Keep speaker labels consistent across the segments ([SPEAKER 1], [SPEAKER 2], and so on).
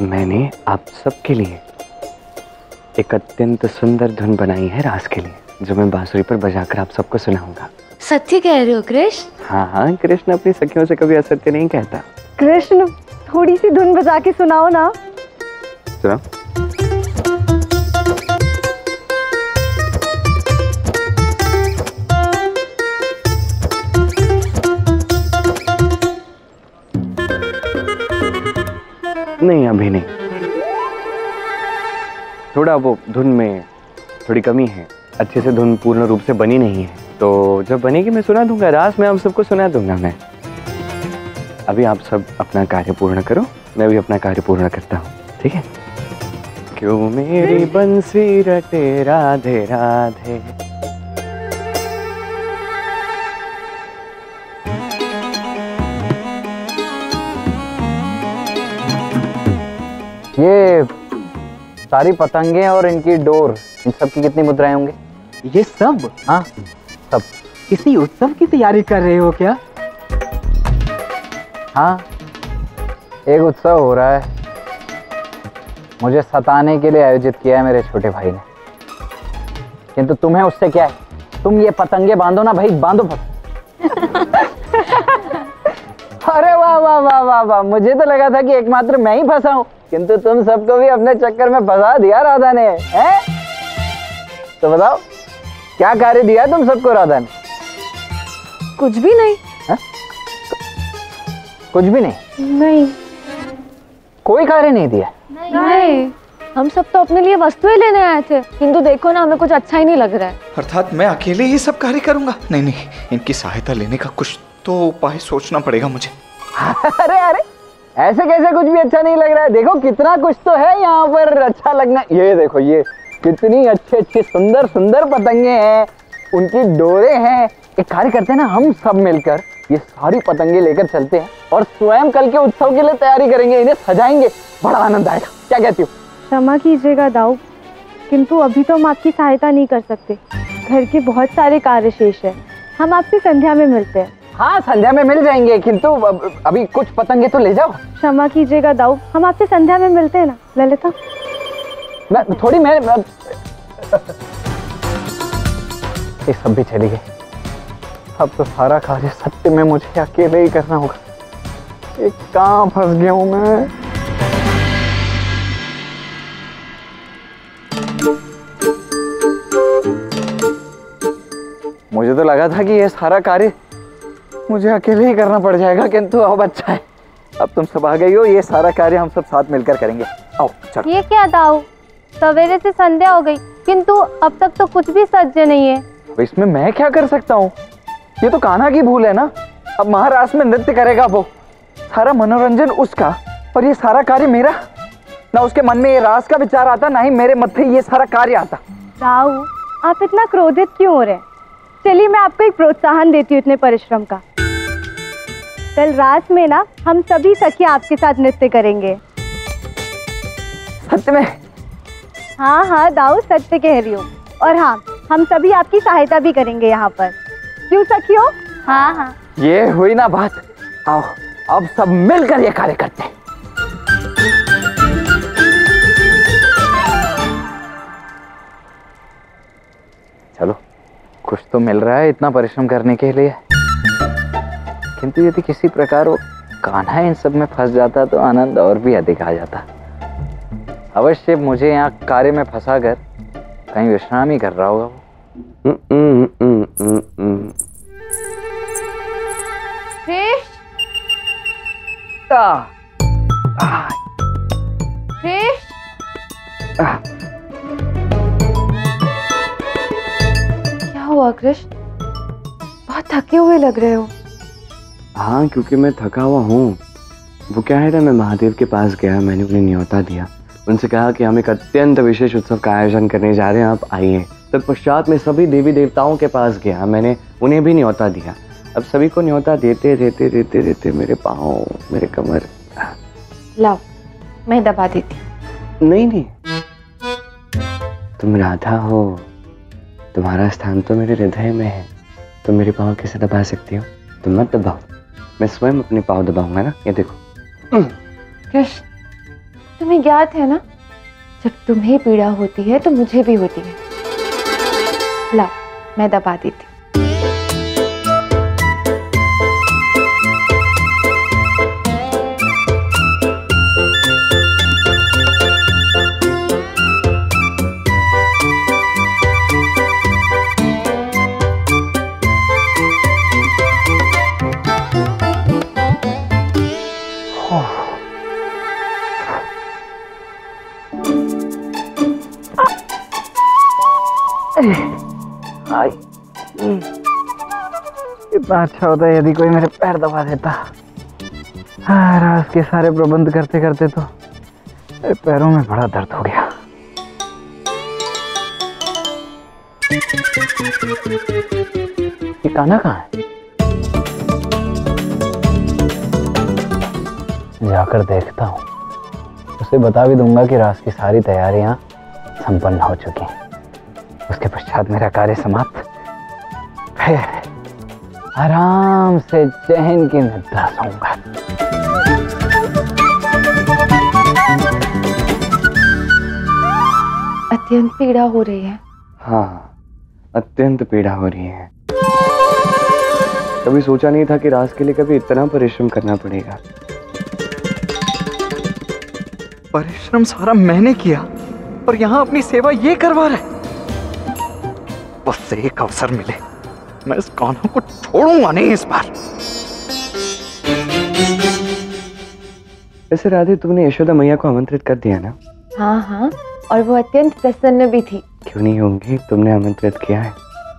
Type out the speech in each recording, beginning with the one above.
[SPEAKER 1] मैंने आप सबके लिए एक अत्यंत सुंदर धुन बनाई है रास के लिए, जो मैं बांसुरी पर बजाकर आप सबको सुनाऊंगा।
[SPEAKER 2] सत्य कह रहे हो कृष्ण?
[SPEAKER 1] हाँ हाँ, कृष्ण अपनी सखियों से कभी असत्य नहीं कहता।
[SPEAKER 3] कृष्ण, थोड़ी सी धुन बजा के सुनाओ ना।
[SPEAKER 1] सुनाओ। नहीं, अभी नहीं, थोड़ा वो धुन में थोड़ी कमी है, अच्छे से धुन पूर्ण रूप से बनी नहीं है, तो जब बनेगी मैं सुना दूंगा, रास में आप सबको सुना दूंगा मैं। अभी आप सब अपना कार्य पूर्ण करो, मैं भी अपना कार्य पूर्ण करता हूँ, ठीक है? क्यों मेरी बंसी रटे राधे राधे।
[SPEAKER 4] ये सारी पतंगे और इनकी डोर, इन सब की कितनी मुद्राएं होंगी?
[SPEAKER 5] ये सब?
[SPEAKER 4] हाँ सब।
[SPEAKER 5] किसी उत्सव की तैयारी कर रहे हो क्या?
[SPEAKER 4] हाँ, एक उत्सव हो रहा है, मुझे सताने के लिए आयोजित किया है मेरे छोटे भाई ने। किंतु तुम्हें उससे क्या है? तुम ये पतंगे बांधो ना भाई, बांधो अरे वाह वाह वाह वाह वाह, मुझे तो लगा था कि एकमात्र मैं ही फंसा हूं, किंतु तुम सबको भी अपने चक्कर में फंसा दिया राधा ने, हैं? तो बताओ क्या कार्य दिया तुम सबको राधा ने?
[SPEAKER 3] कुछ भी नहीं।
[SPEAKER 4] है? कुछ भी नहीं?
[SPEAKER 3] नहीं,
[SPEAKER 4] कोई कार्य नहीं दिया?
[SPEAKER 3] नहीं, हम सब तो अपने लिए वस्तुएं लेने आए थे, किंतु देखो ना, हमें कुछ अच्छा ही नहीं लग रहा है।
[SPEAKER 6] अर्थात मैं अकेले ये सब कार्य करूंगा? नहीं नहीं, इनकी सहायता लेने का कुछ तो उपाय सोचना पड़ेगा मुझे।
[SPEAKER 4] अरे अरे, ऐसे कैसे कुछ भी अच्छा नहीं लग रहा है? देखो कितना कुछ तो है यहाँ पर अच्छा लगना। ये देखो, ये कितनी अच्छी अच्छी सुंदर सुंदर पतंगे हैं, उनकी डोरे हैं। एक कार्य करते हैं ना, हम सब मिलकर ये सारी पतंगे लेकर चलते हैं और स्वयं कल के उत्सव के लिए तैयारी करेंगे, इन्हें सजाएंगे, बड़ा आनंद आएगा। क्या कहती हो?
[SPEAKER 3] क्षमा कीजिएगा दाऊ, किंतु अभी तो हम आपकी सहायता नहीं कर सकते, घर के बहुत सारे कार्य शेष है। हम आपसे संध्या में मिलते हैं।
[SPEAKER 4] हाँ, संध्या में मिल जाएंगे, किंतु अभी कुछ पतंगे तो ले जाओ।
[SPEAKER 3] क्षमा कीजिएगा दाऊ, हम आपसे संध्या में मिलते हैं ना। ललिता,
[SPEAKER 4] थोड़ी मैं ये सब भी चली गई। अब तो सारा कार्य सत्य में मुझे अकेले ही करना होगा। ये कहाँ फंस गया हूँ मैं? मुझे तो लगा था कि ये सारा कार्य मुझे अकेले ही करना पड़ जाएगा, किंतु अब अच्छा है, अब तुम सब आ गई हो, ये सारा कार्य हम सब साथ मिलकर करेंगे। आओ चलो।
[SPEAKER 7] ये क्या दाऊ, सवेरे से संध्या हो गई, किंतु अब तक तो कुछ भी सज्ज नहीं है।
[SPEAKER 4] तो इसमें मैं क्या कर सकता हूँ? ये तो कान्हा की भूल है ना। अब महारास में नृत्य करेगा वो, सारा मनोरंजन उसका, और ये सारा कार्य मेरा। ना उसके मन में ये रास का विचार आता, ना ही मेरे मत्थे ये सारा कार्य आता।
[SPEAKER 3] दाऊ, आप इतना क्रोधित क्यों हो रहे हैं? चलिए मैं आपको एक प्रोत्साहन देती हूँ इतने परिश्रम का। कल रात में ना हम सभी सखियां आपके साथ नृत्य करेंगे।
[SPEAKER 4] सत्य में?
[SPEAKER 3] हाँ हाँ दाऊ, सत्य कह रही हूँ। और हाँ, हम सभी आपकी सहायता भी करेंगे यहाँ पर। क्यों सखियों?
[SPEAKER 7] हाँ हाँ,
[SPEAKER 4] ये हुई ना बात। आओ अब सब मिलकर ये कार्य करते हैं। चलो, कुछ तो मिल रहा है इतना परिश्रम करने के लिए, किंतु यदि किसी प्रकार वो कान्हा इन सब में फंस जाता तो आनंद और भी अधिक आ जाता। अवश्य मुझे यहाँ कार्य में फंसा कर कहीं विश्राम ही कर रहा होगा वो।
[SPEAKER 3] क्या हुआ कृष्ण, बहुत थके हुए लग रहे हो।
[SPEAKER 1] हाँ, क्योंकि मैं थका हुआ हूँ। वो क्या है ना, मैं महादेव के पास गया, मैंने उन्हें न्योता दिया, उनसे कहा कि हम एक अत्यंत विशेष उत्सव का आयोजन करने जा रहे हैं, आप आइए। तत्पश्चात मैं सभी देवी देवताओं के पास गया, मैंने उन्हें भी न्योता दिया। अब सभी को न्योता देते देते देते देते मेरे पाँव, मेरे कमर।
[SPEAKER 3] लाओ, मैं दबा देती।
[SPEAKER 1] नहीं नहीं, तुम राधा हो, तुम्हारा स्थान तो मेरे हृदय में है, तुम मेरे पाँव कैसे दबा सकती हो? तुम मत दबाओ, मैं स्वयं अपने पाँव दबाऊंगा ना। ये देखो।
[SPEAKER 3] कृष्ण,
[SPEAKER 2] तुम्हें ज्ञात है ना, जब तुम्हें पीड़ा होती है तो मुझे भी होती है। लाओ, मैं दबा देती।
[SPEAKER 4] कितना अच्छा होता है यदि कोई मेरे पैर दबा देता। राज के सारे प्रबंध करते करते तो मेरे पैरों में बड़ा दर्द हो गया। ये कान्हा कहाँ है? जाकर देखता हूँ, उसे बता भी दूंगा कि राज की सारी तैयारियां संपन्न हो चुकी हैं। उसके पश्चात मेरा कार्य समाप्त, फिर आराम से चैन की निद्रा सोऊंगा।
[SPEAKER 2] अत्यंत पीड़ा हो रही है।
[SPEAKER 1] हाँ, अत्यंत पीड़ा हो रही है। कभी सोचा नहीं था कि राज के लिए कभी इतना परिश्रम करना पड़ेगा।
[SPEAKER 6] परिश्रम सारा मैंने किया और यहाँ अपनी सेवा ये करवा रहे। बस एक अवसर मिले, मैं इस कान्हा को छोड़ूंगा नहीं इस बार।
[SPEAKER 1] वैसे राधे, तुमने यशोदा मैया को आमंत्रित कर दिया ना?
[SPEAKER 2] हाँ हाँ, और वो अत्यंत प्रसन्न भी थी।
[SPEAKER 1] क्यों नहीं होंगी, तुमने आमंत्रित किया है।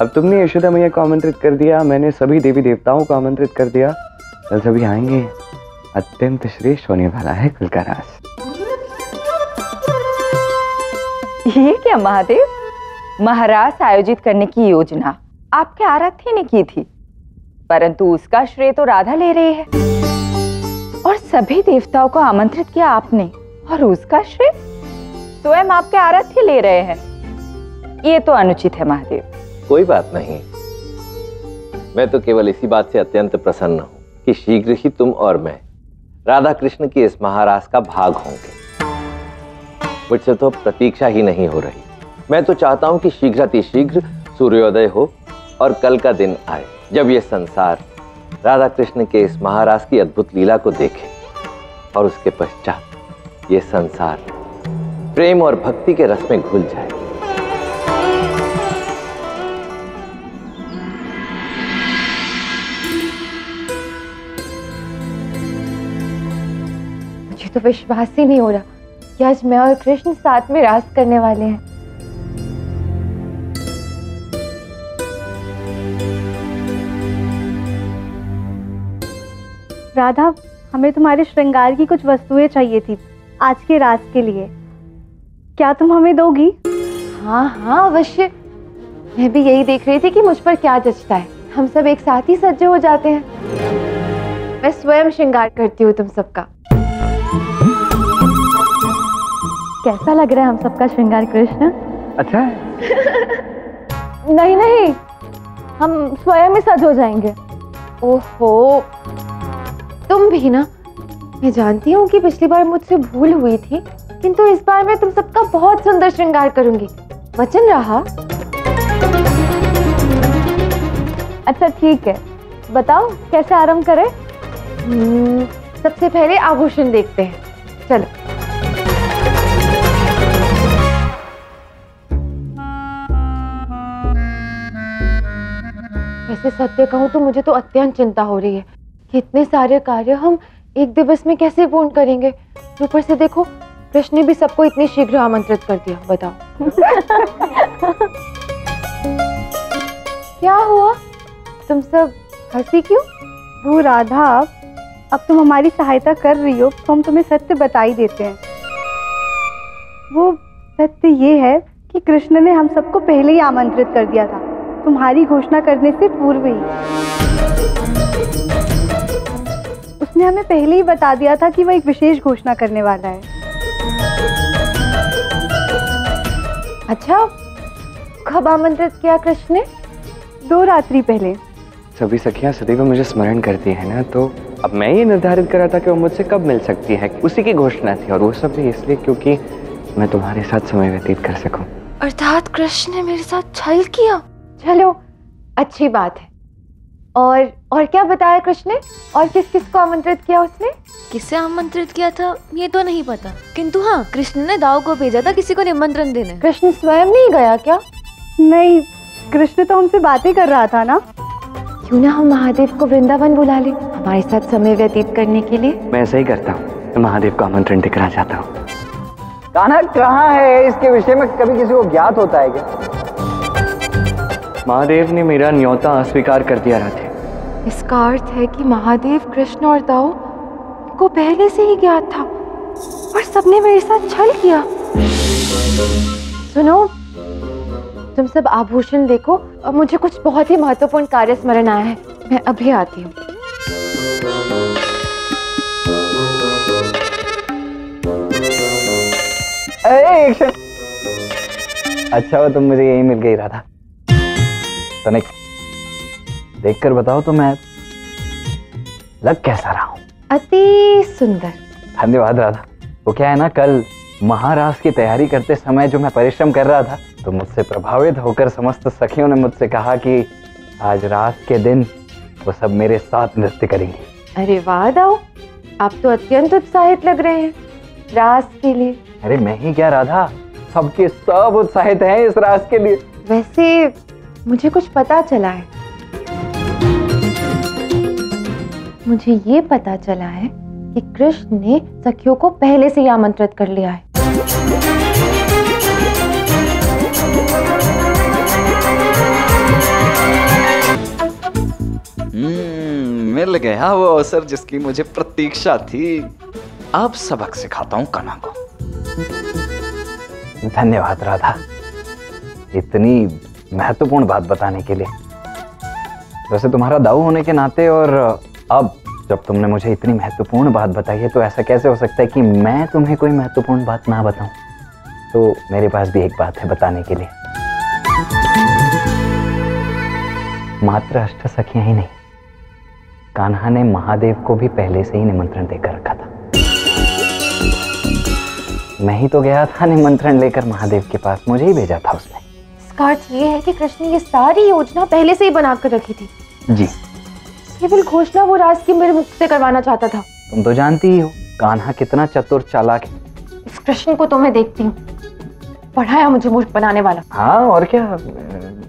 [SPEAKER 1] अब तुमने यशोदा मैया को आमंत्रित कर दिया, मैंने सभी देवी देवताओं को आमंत्रित कर दिया, कल सभी आएंगे। अत्यंत श्रेष्ठ होने वाला है कल का राज।
[SPEAKER 8] ये क्या महादेव, महाराज आयोजित करने की योजना आपके आराध्य ने की थी, परंतु उसका श्रेय तो राधा ले रही है। और सभी देवताओं को आमंत्रित किया आपने और उसका श्रेय स्वयं आपके आराध्य ले रहे हैं। ये तो अनुचित है महादेव।
[SPEAKER 9] कोई बात नहीं, मैं तो केवल इसी बात से अत्यंत प्रसन्न हूं कि शीघ्र ही तुम और मैं राधा कृष्ण की इस महारास का भाग होंगे। मुझसे तो प्रतीक्षा ही नहीं हो रही। मैं तो चाहता हूं कि शीघ्रातिशीघ्र सूर्योदय हो और कल का दिन आए जब ये संसार राधा कृष्ण के इस महारास की अद्भुत लीला को देखे और उसके पश्चात ये संसार प्रेम और भक्ति के रस में घुल जाए।
[SPEAKER 2] मुझे तो विश्वास ही नहीं हो रहा कि आज मैं और कृष्ण साथ में रास करने वाले हैं।
[SPEAKER 3] राधा, हमें तुम्हारे श्रृंगार की कुछ वस्तुएं चाहिए थी आज के रास के लिए। क्या तुम हमें दोगी?
[SPEAKER 2] हाँ हाँ अवश्य। मैं भी यही देख रही थी कि मुझ पर क्या जचता है। हम सब एक साथ ही सज्जे हो जाते हैं। मैं स्वयं श्रृंगार करती हूँ तुम सबका।
[SPEAKER 3] कैसा लग रहा है हम सबका श्रृंगार कृष्ण?
[SPEAKER 1] अच्छा है।
[SPEAKER 3] नहीं नहीं, हम स्वयं ही सज हो जाएंगे।
[SPEAKER 2] ओहो, तुम भी ना। मैं जानती हूँ कि पिछली बार मुझसे भूल हुई थी, किंतु इस बार मैं तुम सबका बहुत सुंदर श्रृंगार करूंगी। वचन रहा।
[SPEAKER 3] अच्छा ठीक है, बताओ कैसे आरंभ करें?
[SPEAKER 2] सबसे पहले आभूषण देखते हैं। चलो। वैसे सत्य कहूँ तो मुझे तो अत्यंत चिंता हो रही है कि इतने सारे कार्य हम एक दिवस में कैसे पूर्ण करेंगे। ऊपर से देखो, कृष्ण ने भी सबको इतनी शीघ्र आमंत्रित कर दिया। बताओ। क्या हुआ, तुम सब हंसी क्यों?
[SPEAKER 3] वो राधा, अब तुम हमारी सहायता कर रही हो तो हम तुम्हें सत्य बता ही देते हैं। वो सत्य ये है कि कृष्ण ने हम सबको पहले ही आमंत्रित कर दिया था, तुम्हारी घोषणा करने से पूर्व ही। उसने हमें पहले ही बता दिया था कि वह एक विशेष घोषणा करने वाला है।
[SPEAKER 2] अच्छा, कब आमंत्रित किया कृष्ण ने?
[SPEAKER 3] 2 रात्रि पहले।
[SPEAKER 1] सभी सखियां सदैव मुझे स्मरण करती है ना, तो अब मैं ये निर्धारित कर रहा था कि वो मुझसे कब मिल सकती है, उसी की घोषणा थी, और वो सब भी इसलिए क्योंकि मैं तुम्हारे साथ समय व्यतीत कर सकूं।
[SPEAKER 2] अर्थात कृष्ण ने मेरे साथ छल किया। चलो अच्छी बात है। और क्या बताया कृष्ण ने? और किस किस को आमंत्रित किया उसने?
[SPEAKER 10] किसे आमंत्रित किया था ये तो नहीं पता, किंतु हाँ, कृष्ण ने दाऊ को भेजा था किसी को निमंत्रण देने।
[SPEAKER 2] कृष्ण स्वयं नहीं गया क्या?
[SPEAKER 3] नहीं, कृष्ण तो हमसे बातें कर रहा था ना।
[SPEAKER 2] क्यों ना हम महादेव को वृंदावन बुला ले हमारे साथ समय व्यतीत करने के लिए?
[SPEAKER 1] मैं ऐसा ही करता हूँ, मैं महादेव को आमंत्रण देकर जाता हूँ।
[SPEAKER 4] कान्हा कहाँ है, इसके विषय में कभी किसी को ज्ञात होता है क्या?
[SPEAKER 1] महादेव ने मेरा न्योता अस्वीकार कर दिया राधे।
[SPEAKER 2] इसका अर्थ है कि महादेव, कृष्ण और दाऊ को पहले से ही ज्ञात था और सबने मेरे साथ छल किया। सुनो, तुम सब आभूषण देखो, अब मुझे कुछ बहुत ही महत्वपूर्ण कार्य स्मरण आया है, मैं अभी आती हूँ।
[SPEAKER 4] एक क्षण, अच्छा हुआ तुम मुझे यही मिल गई राधा। तनिक देखकर बताओ तो मैं लग कैसा रहा हूँ?
[SPEAKER 2] अति सुंदर।
[SPEAKER 4] धन्यवाद राधा। वो क्या है ना, कल महारास की तैयारी करते समय जो मैं परिश्रम कर रहा था, तो मुझसे प्रभावित होकर समस्त सखियों ने मुझसे कहा कि आज रास के दिन वो सब मेरे साथ नृत्य करेंगी।
[SPEAKER 2] अरे वाह दाऊ, आप तो अत्यंत उत्साहित लग रहे हैं रास के लिए।
[SPEAKER 4] अरे मैं ही क्या राधा, सबके सब उत्साहित हैं इस रास के लिए।
[SPEAKER 2] वैसे मुझे कुछ पता चला है, मुझे ये पता चला है कि कृष्ण ने सखियों को पहले से ही आमंत्रित कर लिया है।
[SPEAKER 6] मिल गया वो अवसर जिसकी मुझे प्रतीक्षा थी। अब सबक सिखाता हूँ कान्हा को।
[SPEAKER 4] धन्यवाद राधा, इतनी महत्वपूर्ण बात बताने के लिए। वैसे तुम्हारा दाऊ होने के नाते और अब जब तुमने मुझे इतनी महत्वपूर्ण बात बताई है, तो ऐसा कैसे हो सकता है कि मैं तुम्हें कोई महत्वपूर्ण बात ना बताऊं? तो मेरे पास भी एक बात है बताने के लिए। मात्र अष्ट सखियां ही नहीं, कान्हा ने महादेव को भी पहले से ही निमंत्रण देकर रखा था। मैं ही तो गया था निमंत्रण लेकर महादेव के पास, मुझे ही भेजा था उसने।
[SPEAKER 2] इसका अर्थ ये है कि कृष्ण ने ये सारी योजना पहले से ही बनाकर रखी थी।
[SPEAKER 4] जी,
[SPEAKER 2] केवल घोषणा वो राज की मेरे मुख से करवाना चाहता था।
[SPEAKER 4] तुम तो जानती ही हो कान्हा कितना चतुर चालाक है।
[SPEAKER 2] इस कृष्ण को तो मैं देखती हूँ, पढ़ाया मुझे मूर्ख बनाने वाला।
[SPEAKER 4] हाँ और क्या,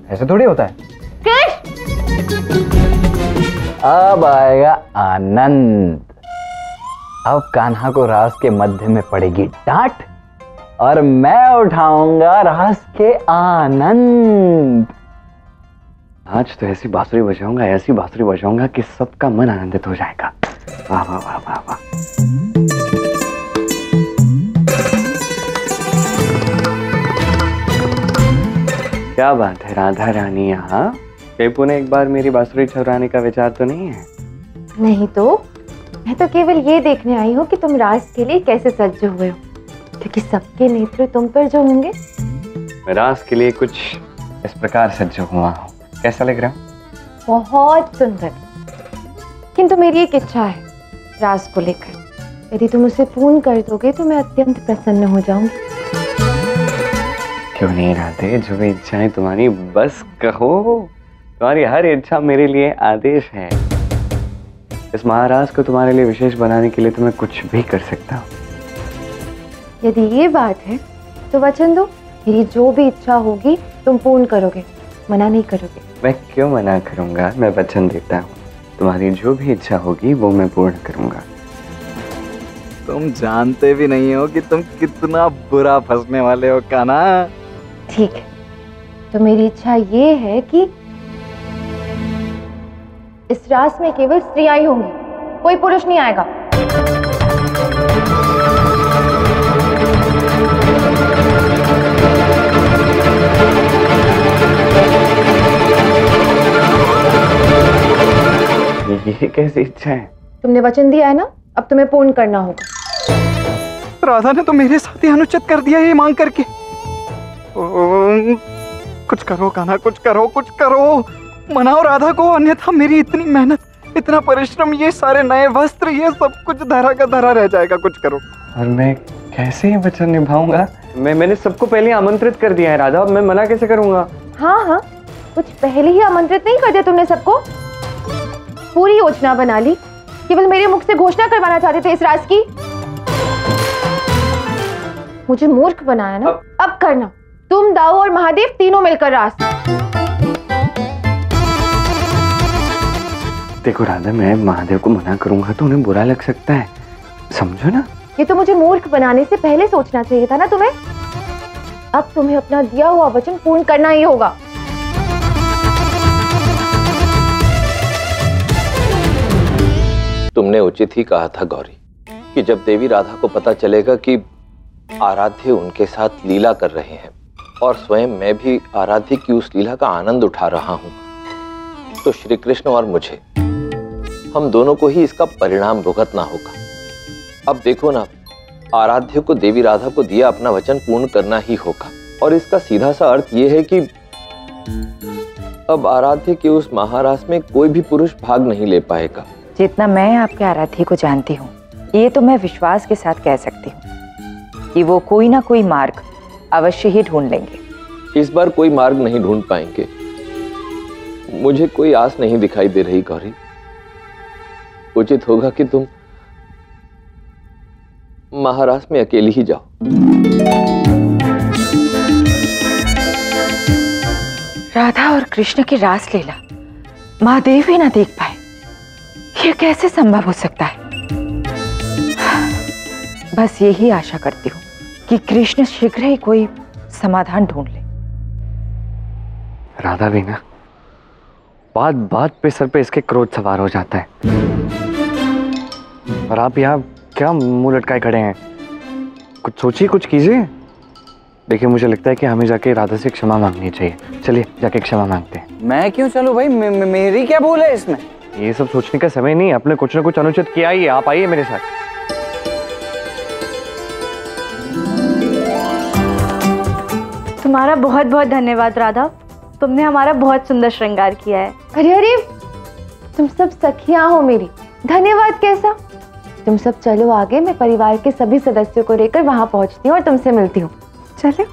[SPEAKER 4] ऐसे थोड़ी होता है। अब आएगा आनंद। अब कान्हा को रास के मध्य में पड़ेगी डांट और मैं उठाऊंगा रास के आनंद।
[SPEAKER 1] आज तो ऐसी बांसुरी बजाऊंगा, ऐसी बांसुरी बजाऊंगा कि सबका मन आनंदित हो जाएगा। वाह वाह वाह वाह वाह। क्या बात है राधा रानी, यहाँ कहीं पुनः एक बार मेरी बांसुरी छुड़ाने का विचार तो नहीं है?
[SPEAKER 2] नहीं तो, मैं तो केवल ये देखने आई हूँ कि तुम रास के लिए कैसे सज हुए हो, क्योंकि सबके नेत्र तुम पर जो होंगे।
[SPEAKER 1] मैं रास के लिए कुछ इस प्रकार सज हुआ हूँ, कैसा लग रहा हूँ?
[SPEAKER 2] बहुत सुंदर। किंतु मेरी एक इच्छा है रास को लेकर, यदि तुम उसे पूर्ण कर दोगे तो मैं अत्यंत प्रसन्न हो जाऊंगी।
[SPEAKER 1] क्यों नहीं राधे, जो भी इच्छाएं तुम्हारी बस कहो, तुम्हारी हर इच्छा मेरे लिए आदेश है। इस महाराज को तुम्हारे लिए विशेष बनाने के लिए तो मैं कुछ भी कर सकता हूँ।
[SPEAKER 2] यदि ये बात है तो वचन दो, मेरी जो भी इच्छा होगी तुम पूर्ण करोगे, मना नहीं करोगे।
[SPEAKER 1] मैं क्यों मना करूंगा, मैं वचन देता हूँ, तुम्हारी जो भी इच्छा होगी वो मैं पूर्ण करूंगा।
[SPEAKER 6] तुम जानते भी नहीं हो कि तुम कितना बुरा फंसने वाले हो कान्हा।
[SPEAKER 2] ठीक है, तो मेरी इच्छा ये है कि इस रास में केवल स्त्रियां ही होंगी, कोई पुरुष नहीं आएगा।
[SPEAKER 1] ये कैसी इच्छा है?
[SPEAKER 2] तुमने वचन दिया है ना, अब तुम्हें पूर्ण करना होगा।
[SPEAKER 6] राधा ने तो मेरे साथ ही अनुचित कर दिया ये मांग करके। कुछ करो कान्हा, कुछ करो, कुछ करो, मनाओ राधा को, अन्यथा मेरी इतनी मेहनत इतना परिश्रम, ये सारे नए वस्त्र, ये सब कुछ धरा का धरा रह जाएगा। कुछ करो।
[SPEAKER 1] और मैं कैसे ये वचन निभाऊंगा? मैंने सबको पहले आमंत्रित कर दिया है राधा, अब मैं मना कैसे करूंगा?
[SPEAKER 2] हाँ हाँ, कुछ पहले ही आमंत्रित नहीं कर दिया तुमने सबको? पूरी योजना बना ली, केवल मेरे मुख से घोषणा करवाना चाहते थे इस राज की। मुझे मूर्ख बनाया ना, अब करना तुम, दाऊ और महादेव तीनों मिलकर रास।
[SPEAKER 1] देखो राधा, मैं महादेव को मना करूंगा तो उन्हें बुरा लग सकता है, समझो ना।
[SPEAKER 2] ये तो मुझे मूर्ख बनाने से पहले सोचना चाहिए था ना तुम्हें। अब तुम्हें अपना दिया हुआ वचन पूर्ण करना ही होगा।
[SPEAKER 9] तुमने उचित ही कहा था गौरी कि जब देवी राधा को पता चलेगा कि आराध्य उनके साथ लीला कर रहे हैं और स्वयं मैं भी आराध्य की उस लीला का आनंद उठा रहा हूं, तो श्री कृष्ण और मुझे, हम दोनों को ही इसका परिणाम भुगतना होगा। अब देखो ना, आराध्य को देवी राधा को दिया अपना वचन पूर्ण करना ही होगा, और इसका सीधा सा अर्थ यह है कि अब आराध्य के उस महारास में कोई भी पुरुष भाग नहीं ले पाएगा।
[SPEAKER 8] जितना मैं आपके आराध्य को जानती हूँ, ये तो मैं विश्वास के साथ कह सकती हूँ कि वो कोई ना कोई मार्ग अवश्य ही ढूंढ लेंगे।
[SPEAKER 9] इस बार कोई मार्ग नहीं ढूंढ पाएंगे, मुझे कोई आस नहीं दिखाई दे रही गौरी। उचित होगा कि तुम महाराज में अकेली ही जाओ।
[SPEAKER 8] राधा और कृष्ण की रास लीला महादेव ही ना देख पाए, ये कैसे संभव हो सकता है? बस यही आशा करती हूँ कि कृष्ण शीघ्र ही कोई समाधान ढूंढ ले।
[SPEAKER 1] राधा भी ना बात बात पे सर पे इसके क्रोध सवार हो जाता है, और आप यहाँ क्या मुंह लटकाए खड़े हैं? कुछ सोचिए, कुछ कीजिए। देखिए, मुझे लगता है कि हमें जाके राधा से क्षमा मांगनी चाहिए। चलिए जाके क्षमा मांगते हैं।
[SPEAKER 5] मैं क्यों चलूं भाई? मेरी क्या भूल है इसमें?
[SPEAKER 1] ये सब सोचने का समय नहीं, आपने कुछ ना कुछ अनुचित किया ही है। आप आइए मेरे साथ।
[SPEAKER 3] तुम्हारा बहुत बहुत धन्यवाद राधा, तुमने हमारा बहुत सुंदर श्रृंगार किया है।
[SPEAKER 2] अरे अरे, तुम सब सखियां हो मेरी, धन्यवाद कैसा? तुम सब चलो आगे, मैं परिवार के सभी सदस्यों को लेकर वहां पहुंचती हूँ और तुमसे मिलती हूँ।
[SPEAKER 3] चलो।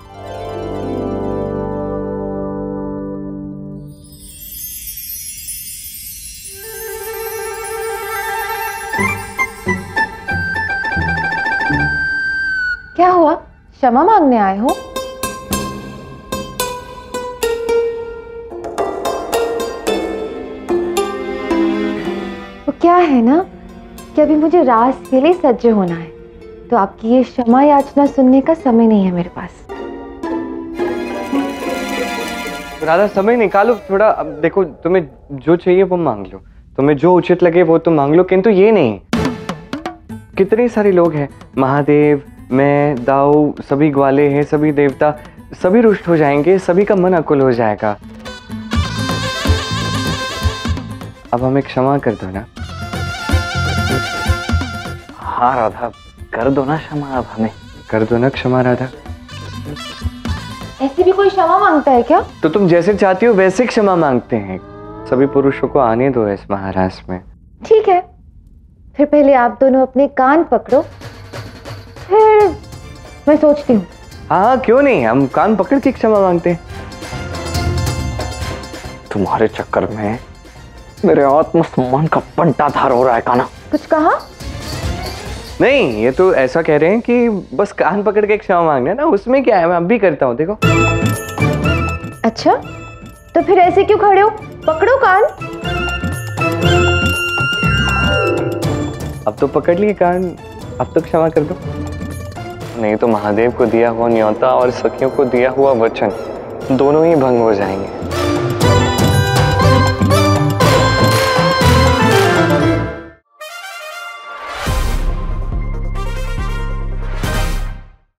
[SPEAKER 2] क्या हुआ, क्षमा मांगने आए हो? तो क्या है ना कि अभी मुझे रास के लिए सज्ज होना है, तो आपकी ये क्षमा याचना सुनने का समय नहीं है मेरे पास।
[SPEAKER 1] राधा, समय निकालो थोड़ा। अब देखो, तुम्हें जो चाहिए वो मांग लो, तुम्हें जो उचित लगे वो तुम मांग लो, किंतु ये नहीं। कितने सारे लोग हैं, महादेव, मैं, दाऊ, सभी ग्वाले हैं, सभी देवता, सभी रुष्ट हो जाएंगे, सभी का मन अकुल हो जाएगा। अब हमें क्षमा कर दो ना।
[SPEAKER 5] हाँ राधा, कर दो ना क्षमा, अब हमें
[SPEAKER 1] कर दो ना क्षमा राधा।
[SPEAKER 2] ऐसे भी कोई क्षमा मांगता है क्या?
[SPEAKER 1] तो तुम जैसे चाहती हो वैसे क्षमा मांगते हैं। सभी पुरुषों को आने दो इस महाराज में।
[SPEAKER 2] ठीक है, फिर पहले आप दोनों अपने कान पकड़ो, फिर मैं सोचती हूँ।
[SPEAKER 1] हाँ, क्यों नहीं, हम कान पकड़ के क्षमा मांगते हैं।
[SPEAKER 6] तुम्हारे चक्कर में मेरे आत्मसम्मान का पंटाधार हो रहा है काना।
[SPEAKER 2] कुछ कहा?
[SPEAKER 1] नहीं, ये तो ऐसा कह रहे हैं कि बस कान पकड़ के क्षमा मांगना है ना, उसमें क्या है, मैं अब भी करता हूँ, देखो।
[SPEAKER 2] अच्छा, तो फिर ऐसे क्यों खड़े हो? पकड़ो कान।
[SPEAKER 1] अब तो पकड़ लिए कान, अब तो क्षमा कर दो। नहीं तो महादेव को दिया हुआ न्योता और सखियों को दिया हुआ वचन दोनों ही भंग हो जाएंगे।